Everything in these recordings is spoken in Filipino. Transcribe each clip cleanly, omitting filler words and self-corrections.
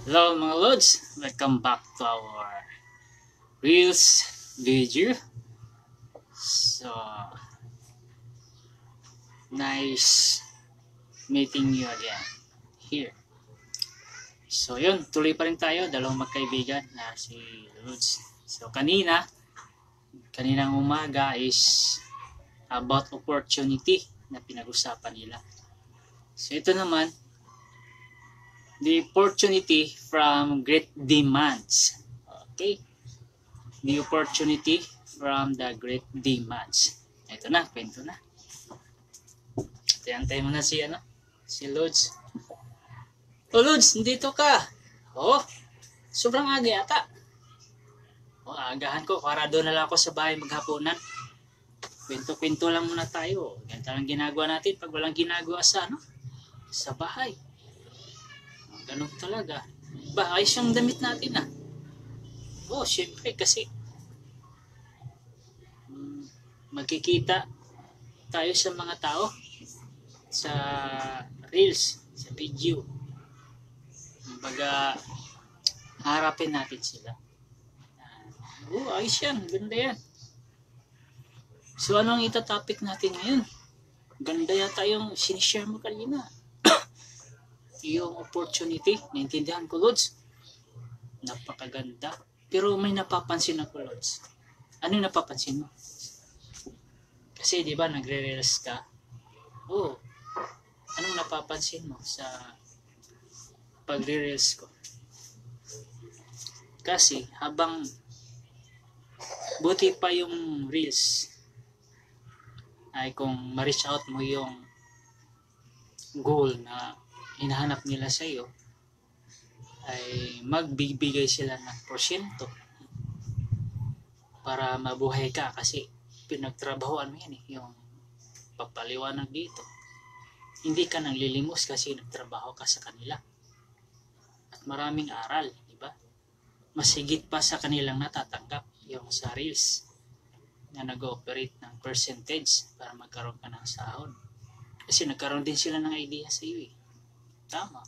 Hello mga Lods! Welcome back to our Reels video. So, nice meeting you again here. So yun, tuloy pa rin tayo, dalawang magkaibigan na si Lods. So kaninang umaga is about opportunity na pinag-usapan nila. So ito naman, the opportunity from great demands. Okay? The opportunity from the great demands. Ito na, kwento na. Antay mo na si Lods. O Lods, nandito ka. Oh, sobrang aga yata. O, agahan ko, para doon na lang ako sa bahay maghapunan. Kwento-kwento lang muna tayo. Ganito lang ginagawa natin pag walang ginagawa sa bahay. Ganun talaga. Ba, ayos yung damit natin Oh, syempre kasi magkikita tayo sa mga tao sa reels, sa video. Kumbaga, harapin natin sila. Oh, ayos yan. Ganda yan. So, ano ang itatopic natin ngayon? Ganda yata yung sinishare mo kanina. Yung opportunity, naintindihan ko, Lods. Napakaganda. Pero may napapansin ako, Lods. Ano yung napapansin mo? Kasi, di ba, nagre-reels ka? Oh, anong napapansin mo sa pagre-reels ko? Kasi, habang buti pa yung reels, ay kung ma-reach out mo yung goal na hinahanap nila sa iyo, ay magbibigay sila ng porsyento para mabuhay ka kasi pinagtrabahoan mo yan yung pagpaliwanag dito. Hindi ka nang lilimos kasi nagtrabaho ka sa kanila at maraming aral, di ba? Mas higit pa sa kanilang natatanggap yung sa reels na nag-ooperate ng percentage para magkaroon ka ng sahod kasi nagkaroon din sila ng idea sa iyo Tama.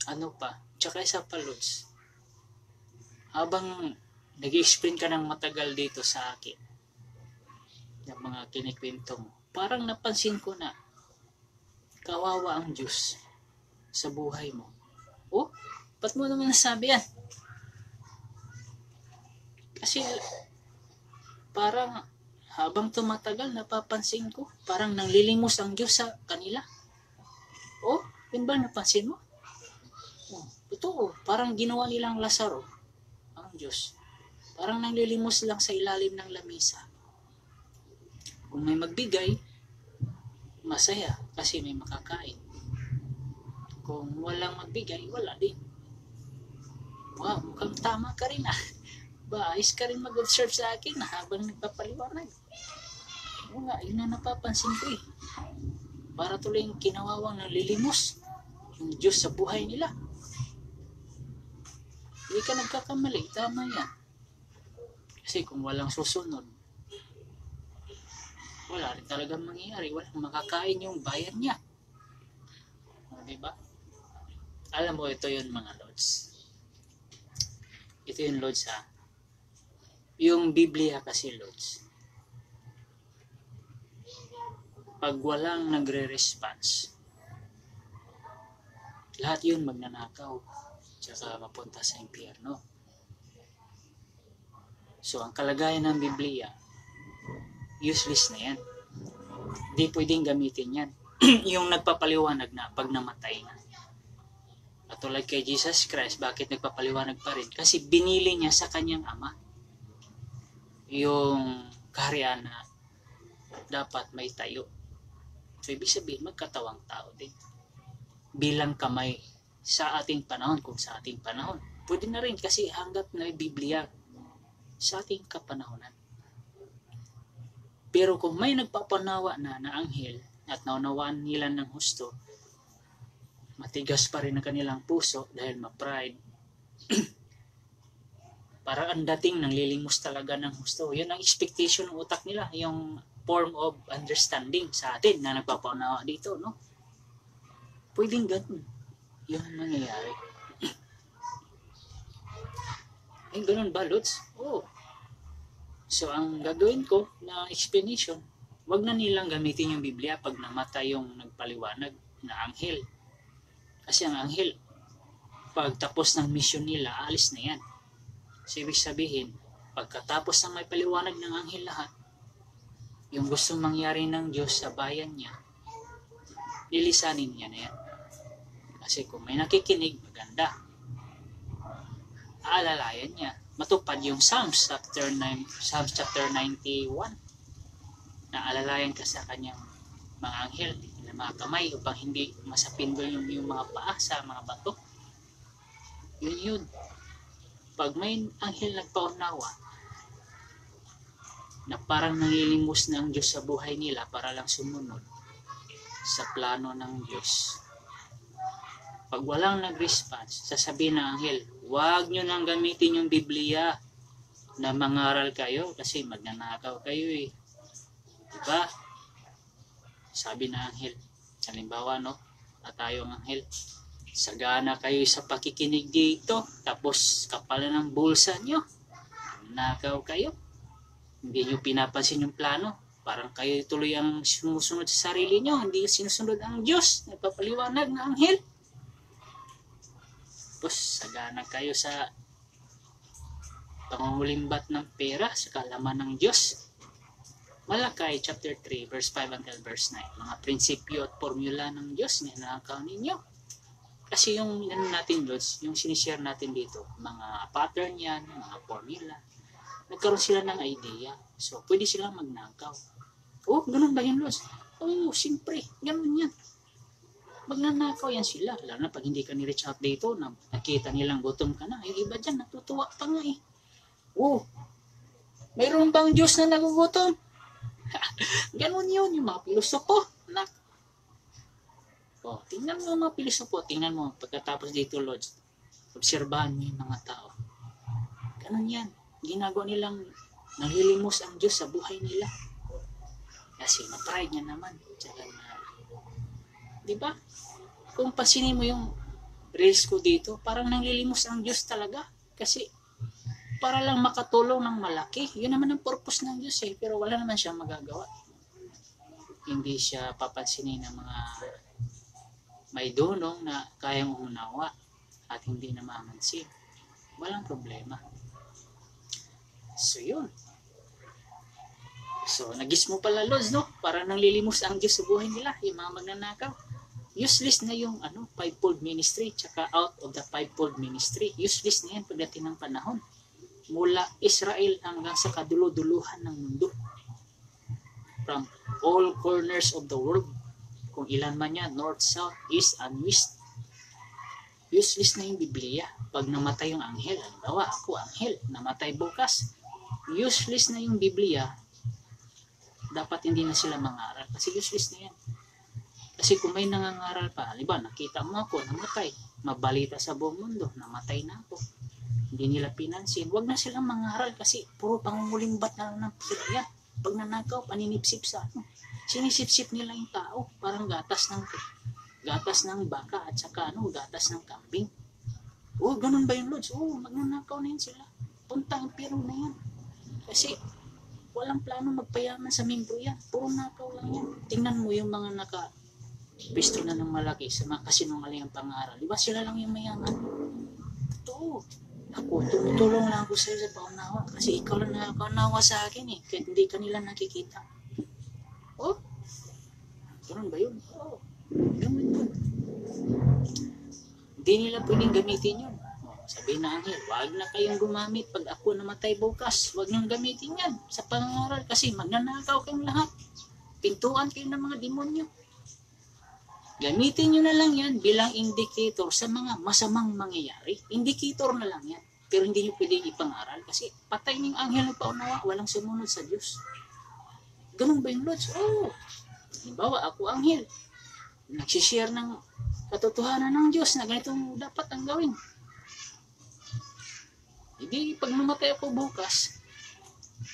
Ano pa? Tsaka isa pa, Lods. Habang nag-explain ka ng matagal dito sa akin, yung mga kinikwento mo, parang napansin ko na kawawa ang Diyos sa buhay mo. Oh, ba't mo naman nasabi yan? Kasi parang habang tumatagal, napapansin ko, parang nanglilimos ang Diyos sa kanila. Oh, yun ba napansin mo? Oh, totoo, parang ginawa nilang Lazaro ang Diyos. Parang nanglilimos lang sa ilalim ng lamesa. Kung may magbigay, masaya kasi may makakain. Kung walang magbigay, wala din. Wow, mukhang tama ka rin Ba, ayos ka rin mag-observe sa akin habang nagpapaliwanag. Oo nga, yun na napapansin ko Para tuloy yung kinawawang nanlilimos yung Diyos sa buhay nila. Hindi ka nagkakamali, tama yan. Kasi kung walang susunod, wala rin talagang mangyayari. Walang makakain yung bayan niya. Diba? Alam mo, ito yun mga Lods. Ito yun Lods Yung Biblia kasi Lods. Pag walang nagre-response, lahat yun magnanakaw tsaka mapunta sa impyerno. So, ang kalagayan ng Biblia, useless na yan. Hindi pwedeng gamitin yan. Yung nagpapaliwanag na pag namatay na. At tulad kay Jesus Christ, bakit nagpapaliwanag pa rin? Kasi binili niya sa kanyang ama yung kaharian na dapat may tayo. So, ibig sabihin, magkatawang tao din. Bilang kamay sa ating panahon, kung sa ating panahon. Pwede na rin kasi hanggat na may Biblia sa ating kapanahonan. Pero kung may nagpapanawa na anghel at naunawaan nila ng husto, matigas pa rin ang kanilang puso dahil ma-pride. Parang ang dating nanglilimos talaga ng husto. Yun ang expectation ng utak nila, yung form of understanding sa atin na nagpapaunawa dito, no? Pwedeng ganun. Yun ang nangyayari. Ay, ganun ba, Lods? Oo. So, ang gagawin ko na explanation, wag na nilang gamitin yung Biblia pag namatay yung nagpaliwanag na anghel. Kasi ang anghel, pag tapos ng mission nila, alis na yan. So, ibig sabihin, pagkatapos ng may paliwanag ng anghel lahat, yung gustong mangyari ng Diyos sa bayan niya, lilisanin niya na yan. Kasi kung may nakikinig, maganda. Aalalayan niya. Matupad yung Psalms chapter 91 na alalayan ka sa kanyang mga anghel na mga kamay upang hindi masapindol yung mga paa sa mga bato. Yun. Pag may anghel nagpaunawa na parang nanglilimos na ang Diyos sa buhay nila para lang sumunod sa plano ng Diyos, pag walang nag-response, sasabihin ng anghel, huwag nyo nang gamitin yung Biblia na mangaral kayo kasi magnanakaw kayo eh. Diba? Sabi ng anghel, halimbawa no, at tayong anghel, sagana kayo sa pakikinig dito, tapos kapalan ng bulsa nyo, nakaw kayo. Hindi nyo pinapansin yung plano. Parang kayo tuloy ang sumusunod sa sarili nyo, hindi sinusunod ang Diyos, nagpapaliwanag na anghel. Tapos sagana kayo sa pangungulimbat ng pera sa kalaman ng Diyos. Malakay chapter 3 verse 5 until verse 9. Mga prinsipyo at formula ng Diyos na nakakaw ninyo. Kasi yung natin Lods, yung sinishare natin dito, mga pattern yan, mga formula. Nagkaroon sila ng idea. So pwede silang magnakaw. Oh, ganun ba yan Lods? Oh, siyempre, ganun yan. Magnanakaw yan sila. Lalo na pag hindi ka ni-reach out dito, na nakita nilang gutom ka na. Yung iba dyan, natutuwa pa nga eh. Oh, mayroon bang Diyos na nagugutom? Ganun yun, yung mga pilosopo. Oh, tingnan mo yung mga pilosopo. Tingnan mo, pagkatapos dito, Lodge, obserbahan mo yung mga tao. Ganun yan. Ginagawa nilang nalilimos ang Diyos sa buhay nila. Kasi na-try niya naman. Tsaka na, diba? Kung pasinin mo yung reels ko dito, parang nanglilimos ang Diyos talaga. Kasi para lang makatulong ng malaki. Yun naman ang purpose ng Diyos eh. Pero wala naman siya magagawa. Hindi siya papansinin ng mga may dunong na kayang umunawa at hindi na mamansin. Walang problema. So yun. So nagis mo pala Lods, no? Para nanglilimos ang Diyos sa buhay nila. Yung mga magnanakaw. Useless na yung fivefold ministry tsaka out of the fivefold ministry. Useless na yan pagdating ng panahon. Mula Israel hanggang sa kaduluduluhan ng mundo. From all corners of the world. Kung ilan man yan, north, south, east, and west. Useless na yung Biblia. Pag namatay yung anghel, halimbawa ako anghel, namatay bukas, useless na yung Biblia, dapat hindi na sila mangaral. Kasi useless na yan. Kasi kung may nangangaral pa, halimbawa nakita mo ako, namatay, mabalita sa buong mundo, namatay na ako. Hindi nila pinansin. Huwag na silang mangaral kasi puro pangungulimbat na lang ng pira yan. Pag nanakaw, paninipsip sa sinisip-sip nila yung tao. Parang gatas ng baka at saka gatas ng kambing. Oh, ganun ba yung Lods? Oh, magnanakaw na yun sila. Puntang impiro na yan. Kasi walang plano magpayaman sa membro yan. Puro nakaw lang yan. Tingnan mo yung mga pisto na ng malaki sa mga kasinungaling ang pangaral. Diba sila lang yung mayaman? Totoo. Ako, tumutulong lang ako sa'yo sa paunawa. Kasi ikaw lang nakakaunawa sa akin eh. Kahit hindi ka nila nakikita. Oh? Ganun ba yun? Oh. Ganun yun. Hindi nila pwedeng gamitin yun. Oh, sabihin na anghel, wag na kayong gumamit pag ako namatay bukas. Wag nang gamitin yan sa pangaral kasi magnanakaw kayong lahat. Pintuan kayo ng mga demonyo. Gamitin nyo na lang yan bilang indicator sa mga masamang mangyayari. Indicator na lang yan. Pero hindi nyo pwedeng ipangaral kasi patay ng anghel ng paunawa, walang sumunod sa Diyos. Ganun ba yung Lods? Oo. Halimbawa, ako anghel. Nagsishare ng katotohanan ng Diyos na ganitong dapat ang gawin. Hindi, pag namatay ako bukas,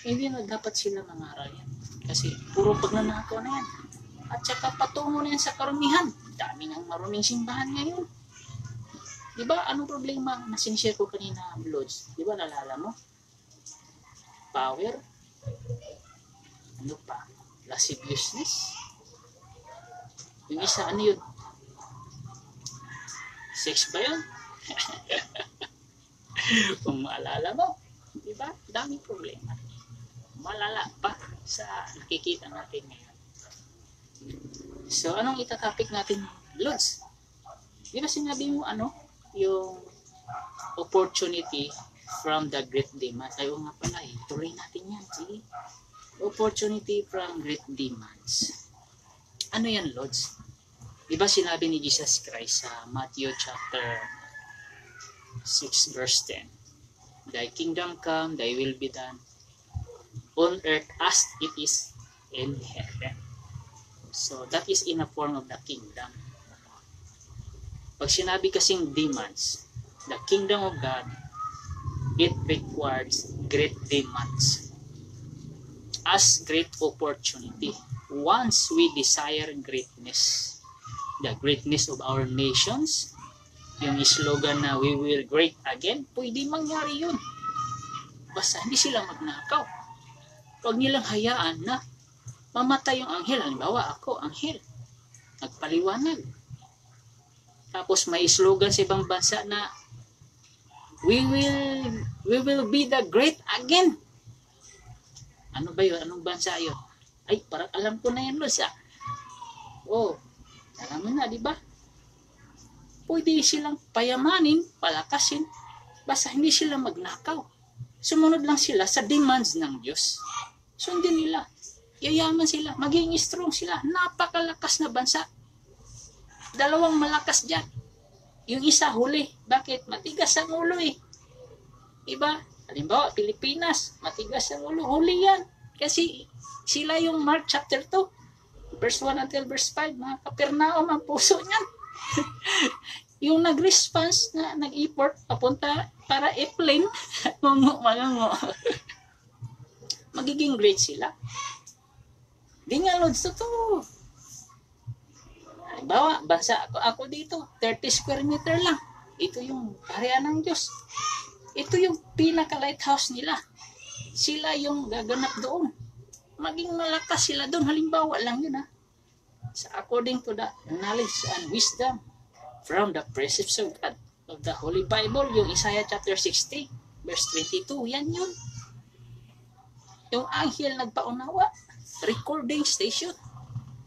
hindi na dapat sila mangaral yan. Kasi puro pagnanakaw na yan. At saka patungo na yan sa karumihan. Dami ng maruming simbahan ngayon. Di ba, anong problema na sinishare ko kanina, Lods? Di ba, nalala mo? Power. Ano pa? Lasciviousness. Yung isa, ano yun? Sex ba yun? Kung maalala mo, di ba? Daming problema. Malala pa sa nakikita natin ngayon. So, anong itatopic natin, Lods? Di ba sinabi mo, yung opportunity from the great demands. Ayaw nga pala eh. Tuloy natin yan. Sige. Opportunity from great demands. Ano yan, Lods? Di ba sinabi ni Jesus Christ sa Matthew chapter 6 verse 10? Thy kingdom come, thy will be done on earth as it is in heaven. So, that is in a form of the kingdom. Pag sinabi kasing demands, the kingdom of God, it requires great demands as great opportunity. Once we desire greatness, the greatness of our nations, yung slogan na we will great again, pwede mangyari yun. Basta hindi sila magnakaw. Huwag nilang hayaan na mamatay yung anghel. Halimbawa, ako, anghel. Nagpaliwanag. Tapos may slogan sa ibang bansa na we will be the great again. Ano ba yun? Anong bansa yun? Ay, parang alam ko na yan, Luz. Oh, alam mo na, di ba? Pwede silang payamanin, palakasin, basta hindi sila magnakaw. Sumunod lang sila sa demands ng Diyos. Sundin nila. Yayaman sila. Maging strong sila. Napakalakas na bansa. Dalawang malakas dyan. Yung isa huli. Bakit? Matigas ang ulo eh. Diba? Halimbawa, Pilipinas. Matigas ang ulo. Huli yan. Kasi sila yung Mark chapter 2. Verse 1 until verse 5. Mga Kapernaum ang puso niyan. Yung nag-response na nag-import papunta para airplane. Magango. Magiging great sila. Di nga, Lods, totoo. Halimbawa, bansa ako dito, 30 square meter lang. Ito yung area ng Diyos. Ito yung pinaka-lighthouse nila. Sila yung gaganap doon. Maging malakas sila doon. Halimbawa lang yun, ha. So, according to the knowledge and wisdom from the precepts of God, of the Holy Bible, yung Isaiah chapter 60, verse 22, yan yun. Yung anghel nagpaunawa, recording station,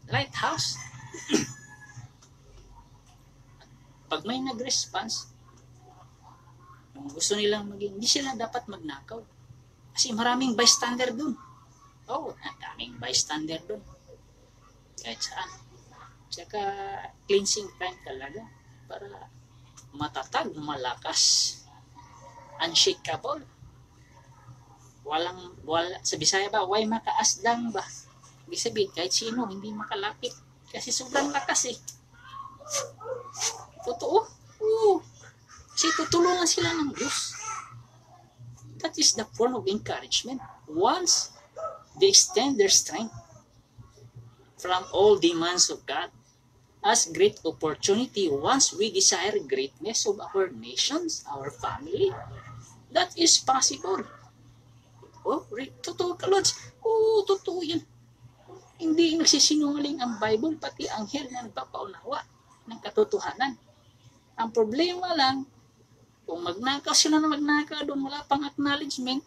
lighthouse. Pag may nag-response, gusto nilang maging, hindi sila dapat magnakaw. Kasi maraming bystander dun. Oh, maraming bystander dun. Kahit saan. Tsaka cleansing time talaga para matatag, malakas, unshakable. Wala, sa Bisaya ba, way makaasdang ba? Ibig sabihin, kahit sino, hindi makalapit. Kasi sobrang lakas eh. Totoo? Oo. Kasi tutulungan sila ng Diyos. That is the form of encouragement. Once they extend their strength from all demands of God as great opportunity, once we desire greatness of our nations, our family, that is possible. Oh, totoo ka, Lods. Oo, totoo yan. Hindi nagsisinungaling ang Bible, pati anghel na nagpapaunawa ng katotohanan. Ang problema lang, kung magnakaw sila na magnakaw doon, wala pang acknowledgement.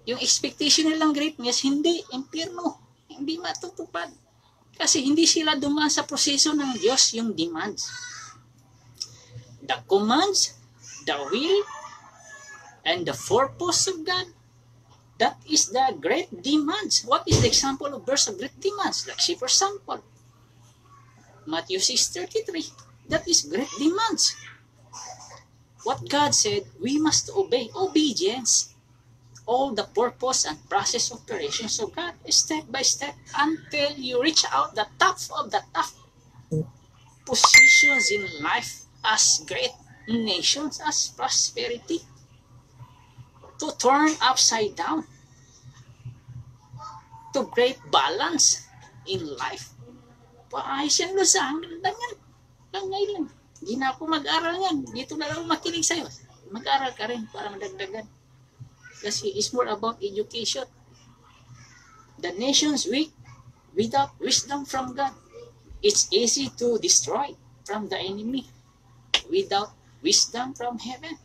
Yung expectation nilang greatness, hindi, impyerno, hindi matutupad. Kasi hindi sila dumaan sa proseso ng Diyos, yung demands. The commands, the will, and the purpose of God, that is the great demands. What is the example of verse of great demands? Like say for example, Matthew 6:33. That is great demands. What God said, we must obey. Obedience. All the purpose and process operations of God, step by step, until you reach out the top of the top positions in life as great nations, as prosperity. To turn upside down, to great balance in life. Paayos yan, Luz. Ang ganda yan. Langay lang. Hindi na ako mag-aral yan. Dito na lang makinig sa'yo. Mag-aral ka rin para madagdagan. Kasi it's more about education. The nation's weak without wisdom from God. It's easy to destroy from the enemy without wisdom from heaven.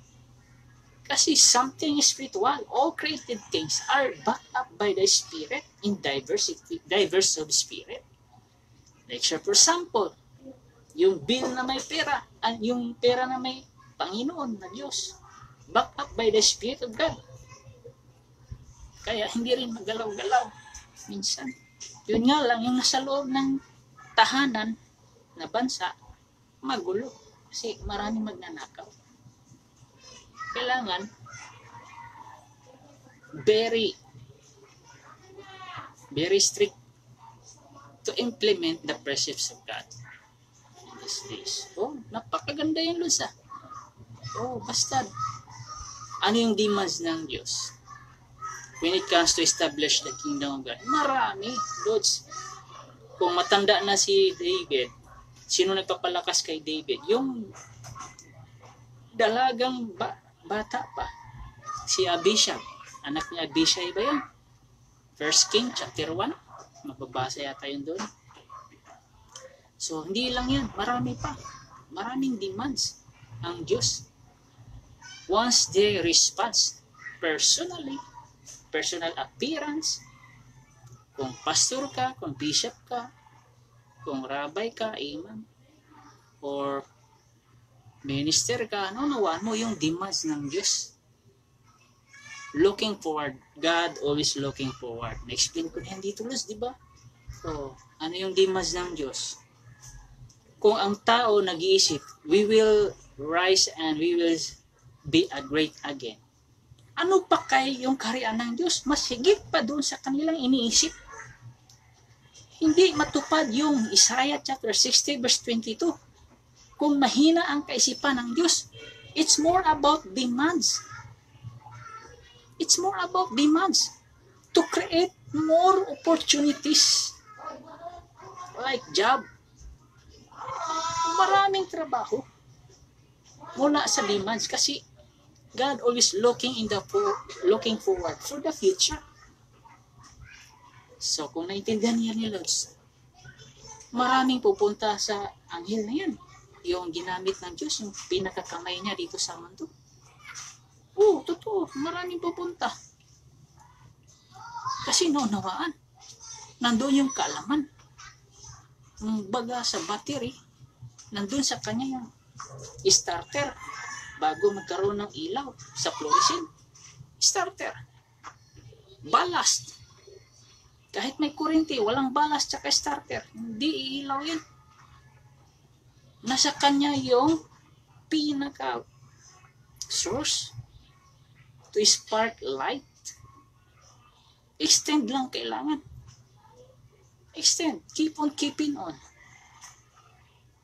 Kasi something spiritual, all created things are backed up by the Spirit in diverse of Spirit. Like for example, yung bill na may pera, yung pera na may Panginoon na Diyos, backed up by the Spirit of God. Kaya hindi rin magalaw-galaw minsan. Yun nga lang, yung nasa loob ng tahanan na bansa, magulo. Kasi maraming magnanakaw. Kailangan very strict to implement the precepts of God in these days. Oh, napakaganda yung Lods ah. Oh, basta ano yung demands ng Diyos when it comes to establish the kingdom of God? Marami, Lods. Kung matanda na si David, sino nagpapalakas kay David? Yung dalagang bata pa, si Abishai. Anak ni Abishai ba yan? 1 King chapter 1. Mababasa yata yun doon. So, hindi lang yan. Marami pa. Maraming demands ang Diyos. Once they respond personally, personal appearance, kung pastor ka, kung bishop ka, kung rabbi ka, imam, or minister ka, nawaan mo yung demands ng Diyos. Looking forward. God always looking forward. Na-explain ko na yan dito, Lods, di ba? So, ano yung demands ng Diyos? Kung ang tao nag-iisip, we will rise and we will be a great again. Ano pa kay yung kaharian ng Diyos? Mas higit pa doon sa kanilang iniisip. Hindi matupad yung Isaiah chapter 60 verse 22. Kung mahina ang kaisipan ng Diyos, it's more about demands. It's more about demands to create more opportunities like job. Maraming trabaho mula sa demands kasi God always looking forward for the future. So kung naintindihan niya ni Lods, maraming pupunta sa anghel na yan. Yung ginamit ng Diyos, yung pinakakamay niya dito sa mundo. Oo, totoo. Maraming pupunta. Kasi naunawaan. Nandun yung kaalaman. Baga sa battery, nandun sa kanya yung starter bago magkaroon ng ilaw sa fluorescent. Starter. Ballast. Kahit may kuryente, walang ballast tsaka starter. Hindi iilaw yan. Nasa kanya yung pinaka source to spark light. Extend lang kailangan. Extend. Keep on keeping on.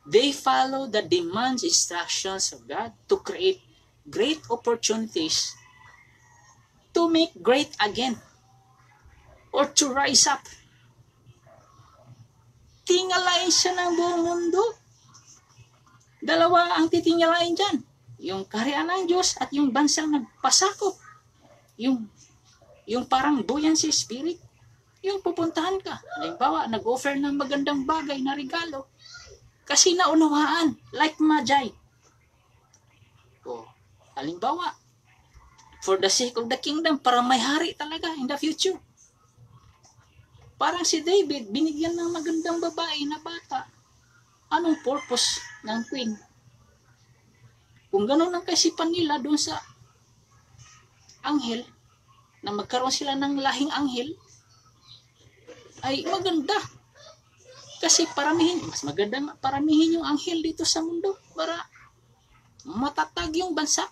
They follow the demands, instructions of God to create great opportunities to make great again or to rise up. Tingalain siya ng buong mundo. Dalawa ang titingalain dyan. Yung kaharian ng Diyos at yung bansang nagpasakop. Yung parang buoyancy spirit. Yung pupuntahan ka. Halimbawa, nag-offer ng magandang bagay na regalo. Kasi naunawaan. Like Magi. O, halimbawa, for the sake of the kingdom, para may hari talaga in the future. Parang si David, binigyan ng magandang babae na bata. Anong purpose ng queen? Kung gano'n ang kaisipan nila doon sa anghel, na magkaroon sila ng lahing anghel, ay maganda. Kasi mas maganda paramihin yung anghel dito sa mundo para matatag yung bansa.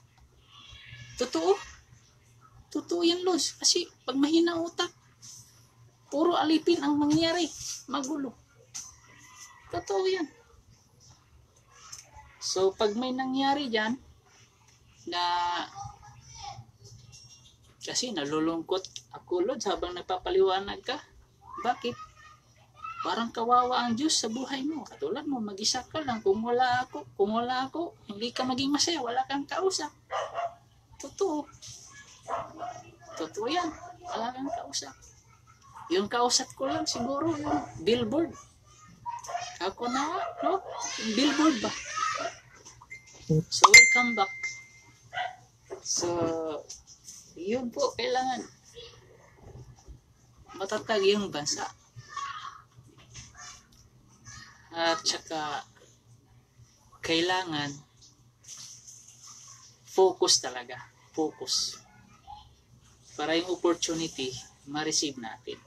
Totoo. Totoo yan, Lods. Kasi pag mahina utak, puro alipin ang mangyari. Magulo. Totoo yan. So, pag may nangyari dyan, na kasi nalulungkot ako, Lods, habang nagpapaliwanag ka. Bakit? Parang kawawa ang Diyos sa buhay mo. Katulad mo, mag-isa ka lang. Kung wala ako, hindi ka maging masaya, wala kang kausap. Totoo. Totoo yan. Wala kang kausap. Yung kausap ko lang siguro, yung billboard. Ako na, no? Yung billboard ba? So, welcome back. So, yun po, kailangan matatag yung bansa. At saka, kailangan focus talaga. Focus. Para yung opportunity, ma-receive natin.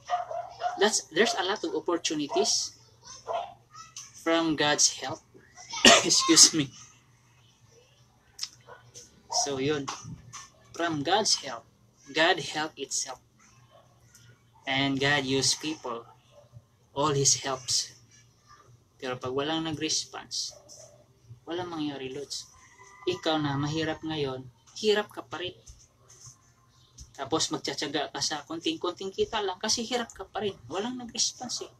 There's a lot of opportunities from God's help. Excuse me. So, yun. From God's help. God help itself. And God use people. All His helps. Pero pag walang nag-response, walang mangyari, Lods. Ikaw na mahirap ngayon, hirap ka pa rin. Tapos magtsatsaga ka sa konting-konting kita lang kasi hirap ka pa rin. Walang nag-response eh.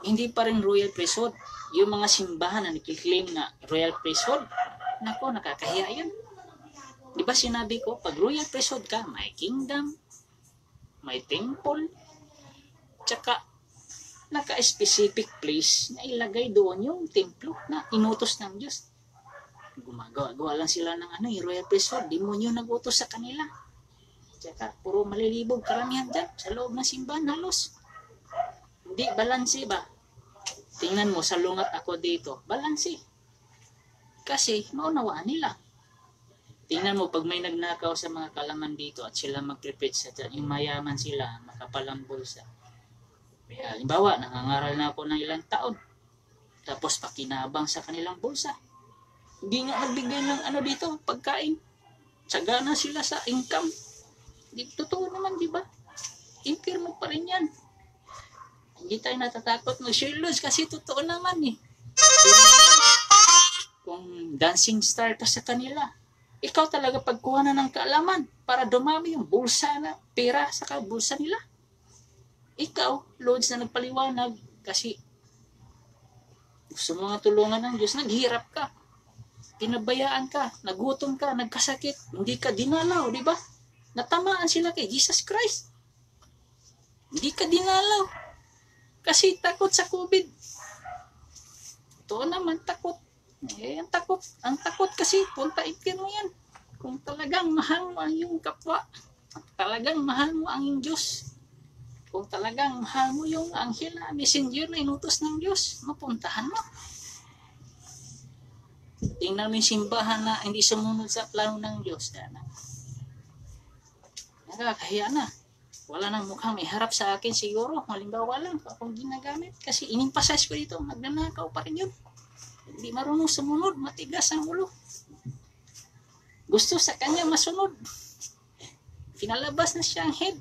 Hindi pa rin royal priesthood. Yung mga simbahan na nakiklaim na royal priesthood, nako, nakakahiya yun. Di ba sinabi ko, pag royal priesthood ka, may kingdom, may temple, tsaka naka-specific place na ilagay doon yung templo na inutos ng Diyos. Gumagawa lang sila ng royal priesthood. Demonyo nag-utos sa kanila. Tsaka puro malilibog karamihan dyan sa loob ng simbahan halos. Hindi balanse ba? Tingnan mo, salungat ako dito. Balanse. Kasi maunawaan nila. Tingnan mo, pag may nagnakaw sa mga kalaman dito at sila mag-preach sa dyan, yung mayaman sila, makapalang bulsa. Halimbawa, nangangaral na ako ng ilang taon. Tapos pakinabang sa kanilang bulsa. Hindi nga nagbigay ng dito, pagkain. Tsaga na sila sa income. Totoo naman, di ba? Impirmo pa rin yan. Hindi tayo natatakot mag-share loads kasi totoo naman eh. Kung dancing star ka sa kanila, ikaw talaga pagkuha na ng kaalaman para dumami yung bulsa na pera sa bulsa nila. Ikaw, Lods, na nagpaliwanag kasi gusto mo nga tulungan ng Diyos, naghirap ka, pinabayaan ka, nagutom ka, nagkasakit, hindi ka dinalaw, di ba? Natamaan sila kay Jesus Christ. Hindi ka dinalaw kasi takot sa COVID. Ito naman takot. Ang takot kasi punta impirmo yan. Kung talagang mahal mo ang iyong kapwa, talagang mahal mo ang iyong Diyos, kung talagang mahal mo yung anghel na messenger na inutos ng Diyos, mapuntahan mo. Tingnan mo yung simbahan na hindi sumunod sa plano ng Diyos. Nakakahiya na. Wala nang mukhang may harap sa akin siguro. Halimbawa lang akong ginagamit. Kasi inimpasize ko dito, magnanakaw pa rin yun. Hindi marunong sumunod, matigas ang ulo. Gusto sa kanya masunod. Pinalabas na siyang head.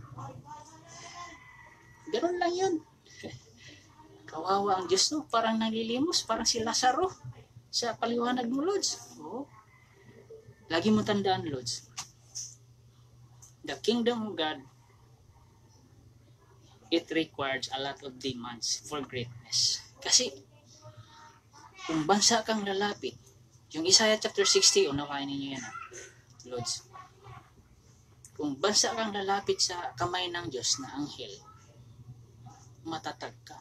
Ganun lang yun. Kawawa ang Diyos, no? Parang nalilimos, parang si Lazaro sa paliwanag mo, Lods. Oo. Lagi mo tandaan, Lods. The kingdom of God, it requires a lot of demands for greatness. Kasi, kung bansa kang lalapit, yung Isaiah chapter 60, unawain ninyo yan, Lods. Kung bansa kang lalapit sa kamay ng Diyos na anghel, matatag ka.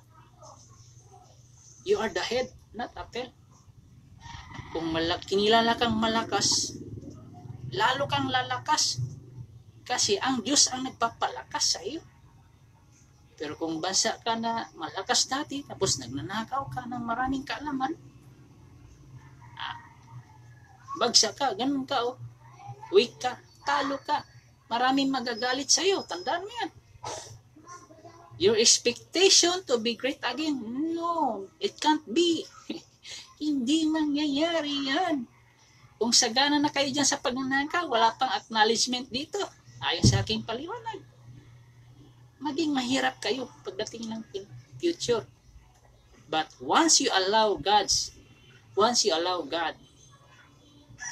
You are the head, not a tail. Kung kinilala kang malakas, lalo kang lalakas. Kasi ang Diyos ang nagpapalakas sa iyo. Pero kung bansa ka na malakas dati, tapos nagnanakaw ka ng maraming kaalaman, bagsak ka, ganun ka, oh. Weak ka, talo ka. Maraming magagalit sa iyo. Tandaan mo yan. Your expectation to be great again, no, it can't be. Hindi mangyayari yan. Kung sagana na kayo dyan sa pagnanakaw, wala pang acknowledgement dito. Ayon sa aking paliwanag. Maging mahirap kayo pagdating ng future. But once you allow God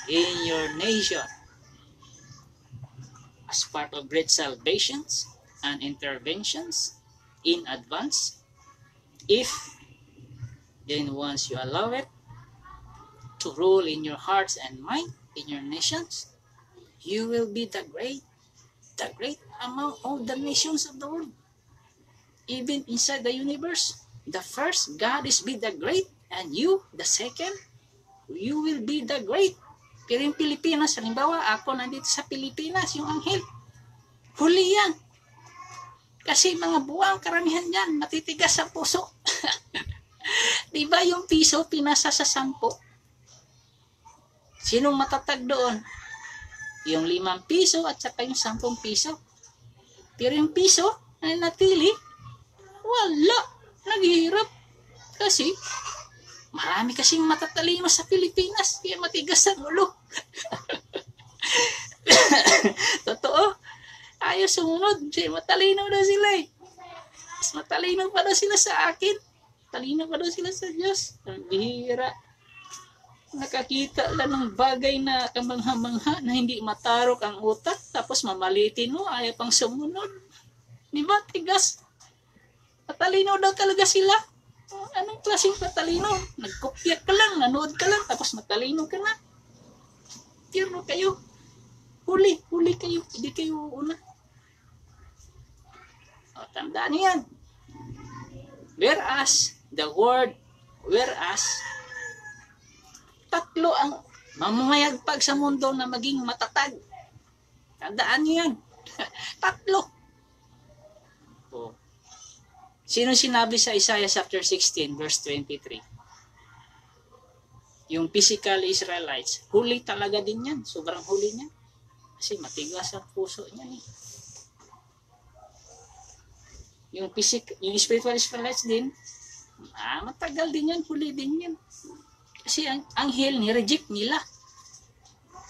in your nation as part of great salvations and interventions in advance, Then once you allow it to rule in your hearts and mind, in your nations, you will be the great among all the nations of the world. Even inside the universe, the first, God is be the great, and you, the second, you will be the great. Pero yung Pilipinas, halimbawa, ako nandito sa Pilipinas, yung anghel, huli yan. Kasi mga buwang karamihan yan, matitigas sa puso. Diba yung piso, pinasa sa 10? Sinong matatag doon? Yung 5 piso at saka yung 10 piso. Pero yung piso, ay natili, wala. Naghihirap. Kasi, marami kasing matatalino sa Pilipinas, kaya matigas ang ulo. Totoo. Ayaw sumunod. Kasi matalino daw sila eh. Mas matalino pa daw sila sa akin. Talino pa daw sila sa Diyos. Ang bihira. Nakakita lang ng bagay na kamangha-mangha na hindi matarok ang utak. Tapos mamalitin mo. Ayaw pang sumunod. Diba? Tigas. Matalino daw talaga sila. Anong klaseng matalino? Nagkopya ka lang. Nanood ka lang. Tapos matalino ka na. Tiro kayo. Huli kayo. Hindi kayo una. O, tandaan niyan. Whereas, tatlo ang mamayagpag sa mundo na maging matatag. Tandaan niyo yan. Tatlo. O. Sino sinabi sa Isaiah chapter 16 verse 23? Yung physical Israelites, huli talaga din yan. Sobrang huli niya. Kasi matigas ang puso niya eh. Yung spiritual Israelites din, matagal din yan, huli din yan. Kasi ang anghel, ni-reject nila.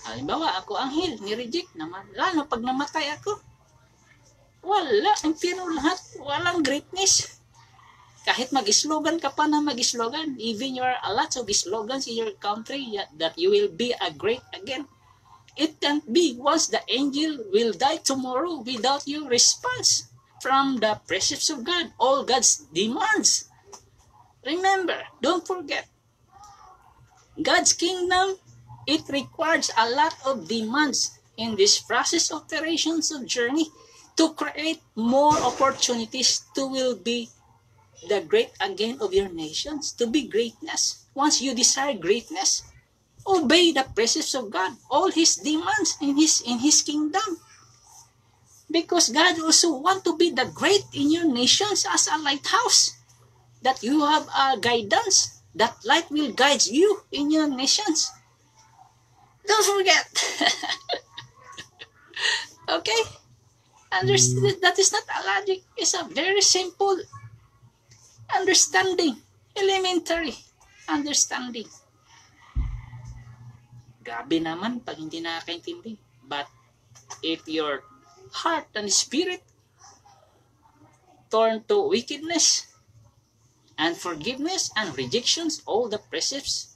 Halimbawa, ako anghel, ni-reject naman. Lalo pag namatay ako, wala, ang tiro lahat, walang greatness. Kahit mag-slogan ka pa na mag-slogan, even your a lot of slogans in your country that you will be a great again. It can't be once the angel will die tomorrow without your response from the precepts of God, all God's demands. Remember, don't forget, God's kingdom, it requires a lot of demands in this process of operations of journey to create more opportunities to will be the great again of your nations, to be greatness. Once you desire greatness, obey the precepts of God, all His demands in His kingdom. Because God also want to be the great in your nations as a lighthouse. That you have a guidance. That light will guide you in your nations. Don't forget. Okay? Understand that is not a logic. It's a very simple understanding. Elementary understanding. Grabe naman pag hindi nakakaintindi. But if your heart and spirit turn to wickedness and forgiveness and rejections, all the precepts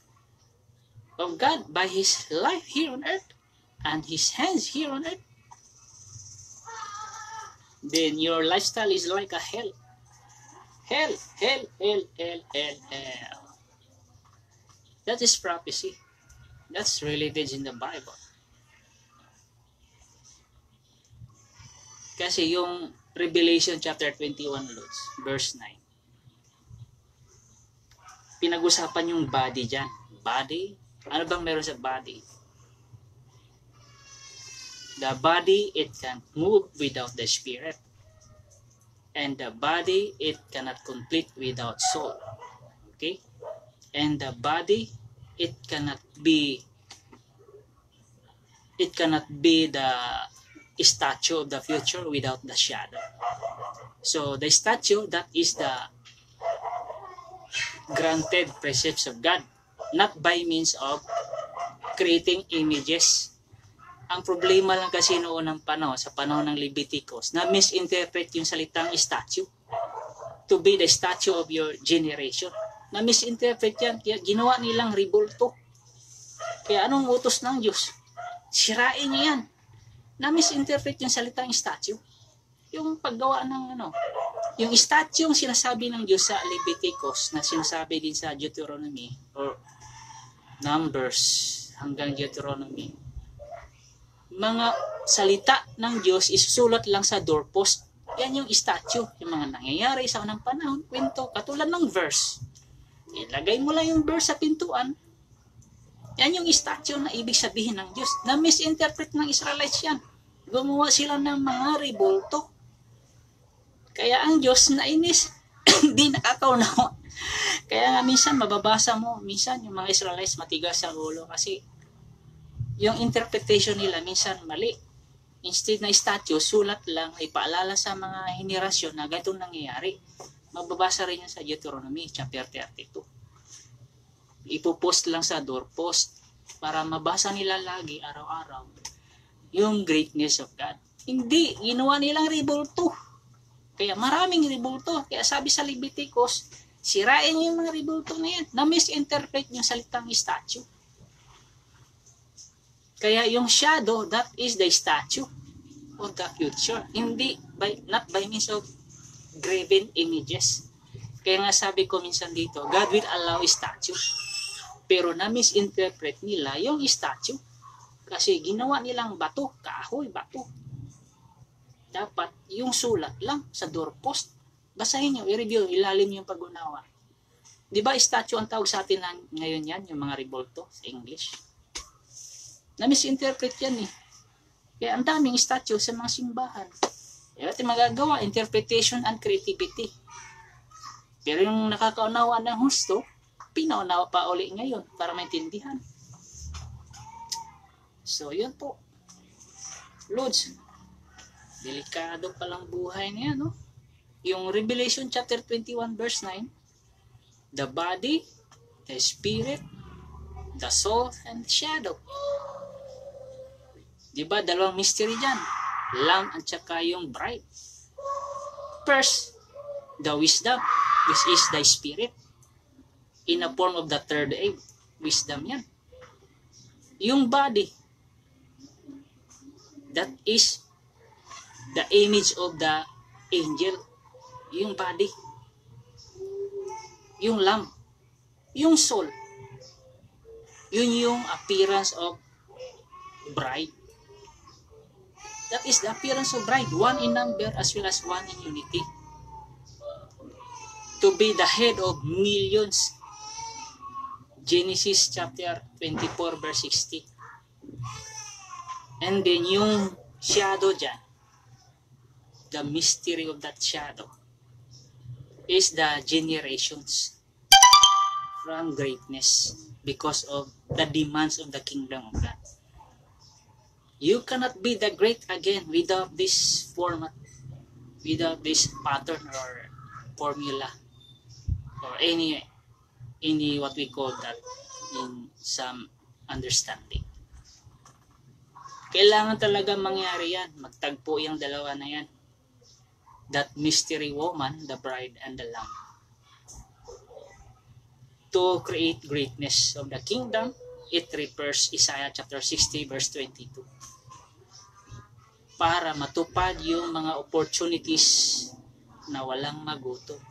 of God by His life here on earth and His hands here on earth, then your lifestyle is like a hell. Hell. That is prophecy. That's related in the Bible. Kasi yung Revelation chapter 21, verse 9, pinag-usapan yung body dyan. Body? Ano bang meron sa body? The body, it can't move without the spirit. And the body, it cannot complete without soul. Okay? And the body, it cannot be the statue of the future without the shadow. So the statue, that is the granted precepts of God, not by means of creating images. Ang problema lang kasi noon ng panahon, sa panahon ng Leviticus, na misinterpret yung salitang statue to be the statue of your generation. Na misinterpret yan, kaya ginawa nilang ribulto. Kaya anong utos ng Diyos? Sirain niya yan. Na misinterpret yung salitang statue. Yung paggawa ng Yung statue yung sinasabi ng Diyos sa Leviticus na sinasabi din sa Deuteronomy or Numbers hanggang Deuteronomy. Mga salita ng Diyos isusulat lang sa doorpost. Yan yung statue, yung mga nangyayari sa unang panahon, kwento, katulad ng verse. Ilagay mo lang yung verse sa pintuan. Yan yung statue na ibig sabihin ng Diyos. Na misinterpret ng Israelites yan. Gumawa sila ng mga revolto. Kaya ang Diyos nainis, hindi nakakaunawa. Kaya nga minsan mababasa mo, minsan yung mga Israelites matigas sa ulo kasi yung interpretation nila minsan mali. Instead na statue, sulat lang, ipaalala sa mga henerasyon na ganitong nangyayari. Mababasa rin yan sa Deuteronomy chapter 32. Ipopost lang sa doorpost para mabasa nila lagi araw-araw yung greatness of God. Hindi, ginawa nilang revolto. Kaya maraming revolto. Kaya sabi sa Leviticus, sirain yung mga revolto na yan. Na-misinterpret yung salitang statue. Kaya yung shadow, that is the statue of the future. Hindi, not by means of graven images. Kaya nga sabi ko minsan dito, God will allow statue. Pero na-misinterpret nila yung statue. Kasi ginawa nilang bato, kahoy, bato. Dapat yung sulat lang sa doorpost. Basahin nyo, i-review, ilalim yung pag-unawa. Di ba statue ang tawag sa atin ngayon yan, yung mga revolto sa English? Na-misinterpret yan eh. Kaya ang daming statue sa mga simbahan. Kaya natin magagawa, interpretation and creativity. Pero yung nakakaunawa ng husto, pinaunawa pa uli ngayon para maintindihan. So, yun po. Lods, delikado palang buhay niya, no? Yung Revelation chapter 21 verse 9, the body, the spirit, the soul, and the shadow. Diba, dalawang mystery dyan. Lamb at saka yung bride. First, the wisdom, which is the spirit. In a form of the third age. Wisdom yan. Yung body, that is the image of the angel. Yung body. Yung lamb. Yung soul. Yun yung appearance of bride. That is the appearance of bride. One in number as well as one in unity. To be the head of millions. Genesis chapter 24 verse 60. And then yung shadow dyan, the mystery of that shadow is the generations from greatness because of the demands of the kingdom of God. You cannot be the great again without this format, without this pattern or formula or any what we call that in some understanding. Kailangan talaga mangyari yan. Magtagpo yung dalawa na yan. That mystery woman, the bride and the lamb. To create greatness of the kingdom, it refers Isaiah chapter 60 verse 22. Para matupad yung mga opportunities na walang magutom.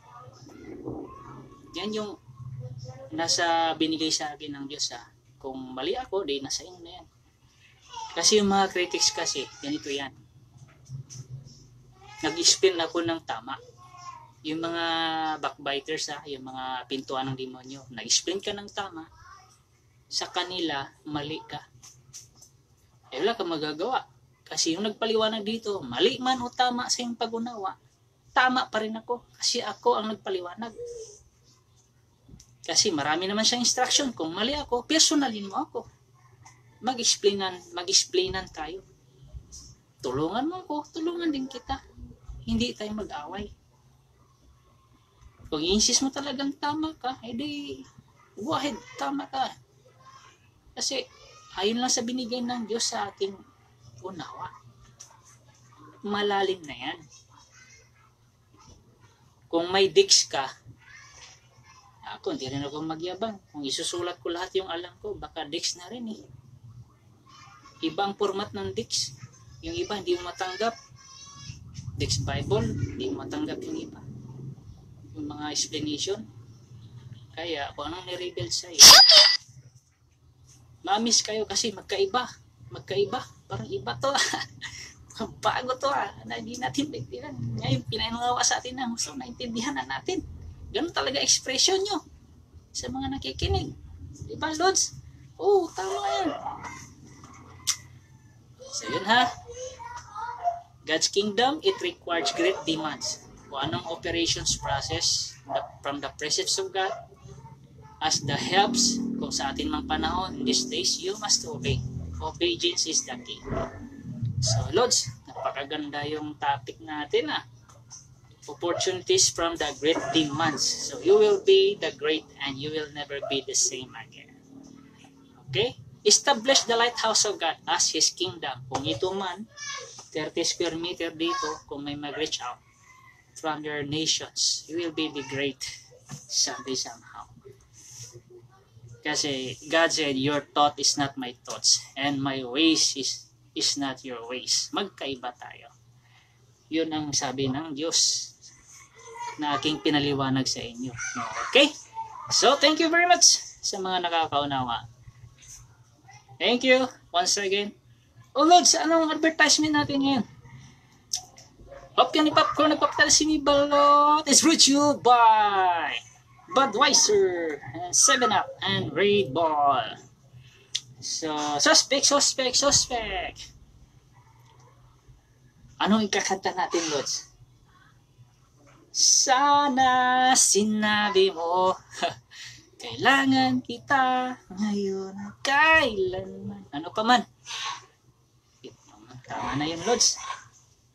Yan yung nasa binigay sa akin ng Diyos. Kung mali ako, di nasa inyo na yan. Kasi yung mga critics kasi, ganito yan. Nag-explain ako ng tama. Yung mga backbiters, yung mga pintuan ng demonyo, nag-explain ka ng tama. Sa kanila, mali ka. Wala kang magagawa. Kasi yung nagpaliwanag dito, mali man o tama sa yung pag-unawa, tama pa rin ako. Kasi ako ang nagpaliwanag. Kasi marami naman siyang instruction. Kung mali ako, personalin mo ako. Mag-explainan tayo. Tulungan mo ako, tulungan din kita. Hindi tayo mag-away. Kung i-insist mo talagang tama ka, edi go ahead, tama ka. Kasi ayon lang sa binigay ng Diyos sa ating unawa. Malalim na yan. Kung may dicks ka, ako, hindi rin ako magyabang. Kung isusulat ko lahat yung alam ko, baka dicks na rin eh. Iba ang format ng dicks. Yung iba, hindi mo matanggap. Dicks Bible, hindi mo matanggap yung iba. yung mga explanation. Kaya kung anong ni-reveal sa'yo, ma-miss kayo kasi magkaiba. Parang iba to. Bago to na hindi natin naintindihan. Ngayon, pinangawa sa atin na gusto naintindihan na natin. Ganun talaga expression nyo sa mga nakikinig. Diba, Lods? Oo, tama yan. So, yun ha. God's kingdom, it requires great demands. Kung anong operations process from the presence of God as the helps kung sa atin mang panahon in these days, you must obey. Obedience is the key. So, Lods, napakaganda yung topic natin Opportunities from the great demands. So, you will be the great and you will never be the same again. Okay? Establish the lighthouse of God as His kingdom. Kung ito man, 30 square meter dito, kung may mag-reach out from your nations, you will be the great someday somehow. Kasi God said, your thought is not my thoughts and my ways is not your ways. Magkaiba tayo. Yun ang sabi ng Diyos na aking pinaliwanag sa inyo. Okay? So, thank you very much sa mga nakakaunawa. Thank you once again. Oh, Lods, anong advertisement natin ngayon? Hop yan ni Popcorn, nagpapatal si ni Balot. It's brought to you by Budweiser, and 7-Up, and Red Bull. So, suspect. Anong ikakanta natin, Lods? Sana sinabi mo, kailangan kita ngayon, kailanman. Ano pa man. Tama na yun, Lods.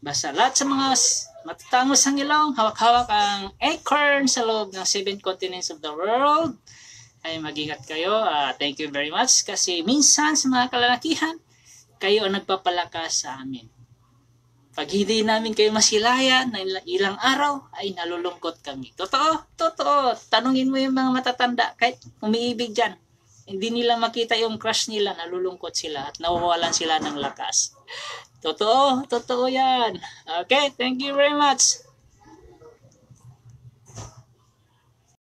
Basta lahat sa mga matatangos ang ilong, hawak-hawak ang acorn sa loob ng 7 continents of the world, ay mag-ingat kayo. Thank you very much kasi minsan sa mga kalalakihan, kayo ang nagpapalakas sa amin. Pag hindi namin kayo masilayan na ilang araw, ay nalulungkot kami. Totoo. Tanungin mo yung mga matatanda, kahit umiibig dyan. Hindi nila makita yung crush nila, nalulungkot sila at nawawalan sila ng lakas. Totoo yan. Okay, thank you very much.